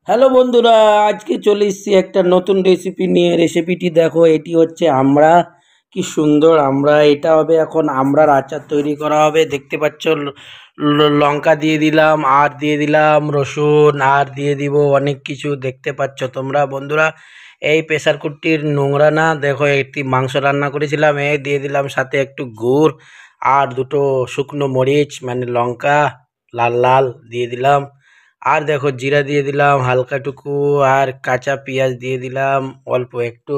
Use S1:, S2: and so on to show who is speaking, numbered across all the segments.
S1: Hello বন্ধুরা, আজকে চলে এসেছি একটা নতুন রেসিপি নিয়ে। রেসিপিটি দেখো, এটি হচ্ছে আমরা, কি সুন্দর আমরা। এটা হবে এখন আমড়ার আচার তৈরি করা হবে। দেখতে পাচ্ছ লঙ্কা দিয়ে দিলাম, আর দিয়ে দিলাম রসুন, আর দিয়ে দিব অনেক কিছু। দেখতে পাচ্ছ তোমরা বন্ধুরা, এই প্রেসার কুকারটির নোংরা না। দেখো, একটি মাংস রান্না করেছিলাম, এই দিয়ে দিলাম সাথে একটু গুড় আর দুটো শুকনো মরিচ মানে লঙ্কা, লাল লাল দিয়ে দিলাম। আর দেখো, জিরা দিয়ে দিলাম হালকাটুকু, আর কাঁচা পেঁয়াজ দিয়ে দিলাম অল্প একটু।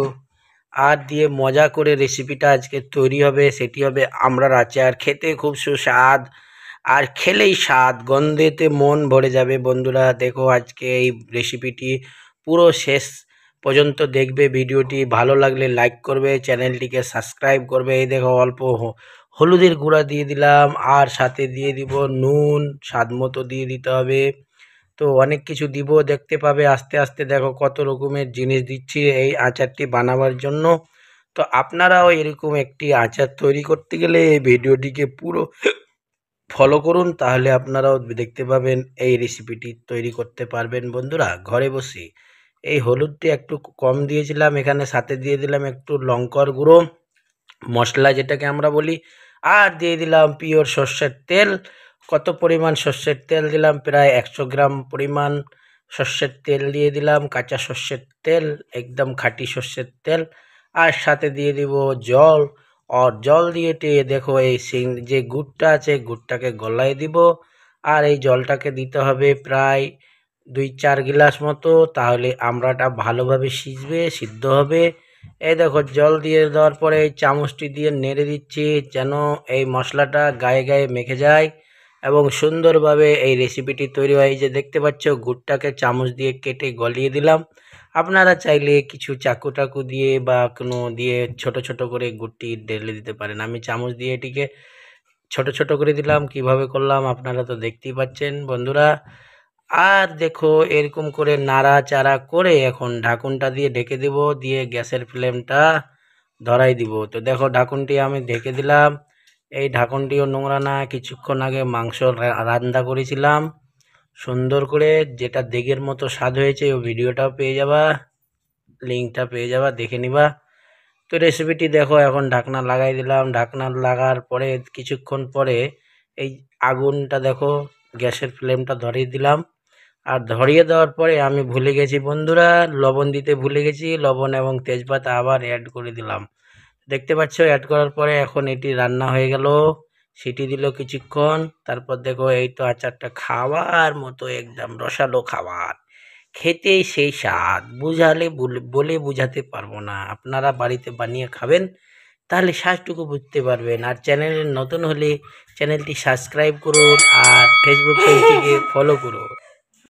S1: আর দিয়ে মজা করে রেসিপিটা আজকে তৈরি হবে, সেটি হবে আমড়ার আচার। খেতে খুব সুস্বাদ, আর খেলেই স্বাদ, গন্ধেতে মন ভরে যাবে বন্ধুরা। দেখো আজকে এই রেসিপিটি পুরো শেষ পর্যন্ত দেখবে। ভিডিওটি ভালো লাগলে লাইক করবে, চ্যানেলটিকে সাবস্ক্রাইব করবে। এই দেখো, অল্প হলুদের গুঁড়া দিয়ে দিলাম, আর সাথে দিয়ে দিব নুন, স্বাদ মতো দিয়ে দিতে হবে। তো অনেক কিছু দিব, দেখতে পাবে আস্তে আস্তে। দেখো কত রকমের জিনিস দিচ্ছি এই আচারটি বানাবার জন্য। তো আপনারাও এরকম একটি আচার তৈরি করতে গেলে এই ভিডিওটিকে পুরো ফলো করুন, তাহলে আপনারাও দেখতে পাবেন এই রেসিপিটি তৈরি করতে পারবেন বন্ধুরা ঘরে বসে। এই হলুদটি একটু কম দিয়েছিলাম এখানে, সাথে দিয়ে দিলাম একটু লঙ্কার গুঁড়ো, মশলা যেটাকে আমরা বলি। আর দিয়ে দিলাম পিওর সর্ষের তেল। কত পরিমাণ সর্ষের তেল দিলাম? প্রায় 100 গ্রাম পরিমাণ সর্ষের তেল দিয়ে দিলাম, কাঁচা সর্ষের তেল, একদম খাঁটি সর্ষের তেল। আর সাথে দিয়ে দিব জল। আর জল দিয়ে দেখো এই যে গুড়টা আছে, গুড়টাকে গলায় দিব। আর এই জলটাকে দিতে হবে প্রায় 2-4 গ্লাস মতো, তাহলে আমড়াটা ভালোভাবে সিদ্ধ হবে। এই দেখো, জল দিয়ে দেওয়ার পরে এই চামচটি দিয়ে নেড়ে দিচ্ছি, যেন এই মশলাটা গায়ে গায়ে মেখে যায় এবং সুন্দরভাবে এই রেসিপিটি তৈরি হয়। এই যে দেখতে পাচ্ছ, গুড়টাকে চামচ দিয়ে কেটে গলিয়ে দিলাম। আপনারা চাইলে কিছু চাকু টাকু দিয়ে বা কোনো দিয়ে ছোট ছোট করে গুড়টি ঢেলে দিতে পারেন। আমি চামচ দিয়ে এটিকে ছোট ছোট করে দিলাম। কিভাবে করলাম আপনারা তো দেখতেই পাচ্ছেন বন্ধুরা। আর দেখো, এরকম করে নাড়াচাড়া করে এখন ঢাকুনটা দিয়ে ঢেকে দেব, দিয়ে গ্যাসের ফ্লেমটা ধরাই দিব। তো দেখো, ঢাকুনটি আমি ঢেকে দিলাম। এই ঢাকুনটিও নোংরা না, কিছুক্ষণ আগে মাংস রান্না করেছিলাম সুন্দর করে, যেটা দেগের মতো স্বাদ হয়েছে। ওই ভিডিওটাও পেয়ে যাবা, লিঙ্কটা পেয়ে যাবা, দেখে নিবা। তো রেসিপিটি দেখো, এখন ঢাকনা লাগাই দিলাম। ঢাকনা লাগার পরে কিছুক্ষণ পরে এই আগুনটা দেখো, গ্যাসের ফ্লেমটা ধরিয়ে দিলাম। আর ধরিয়ে দেওয়ার পরে আমি ভুলে গেছি বন্ধুরা, লবণ দিতে ভুলে গেছি। লবণ এবং তেজপাতা আবার অ্যাড করে দিলাম। দেখতে পাচ্ছ, অ্যাড করার পরে এখন এটি রান্না হয়ে গেল। সিটি দিল কিছুক্ষণ, তারপর দেখো এই তো আচারটা খাওয়ার মতো, একদম রসালো খাবার। খেতেই সেই স্বাদ, বুঝালে বলে বুঝাতে পারবো না। আপনারা বাড়িতে বানিয়ে খাবেন, তাহলে স্বাদটুকু বুঝতে পারবেন। আর চ্যানেলে নতুন হলে চ্যানেলটি সাবস্ক্রাইব করুন, আর ফেসবুক পেজটিকে ফলো করুন।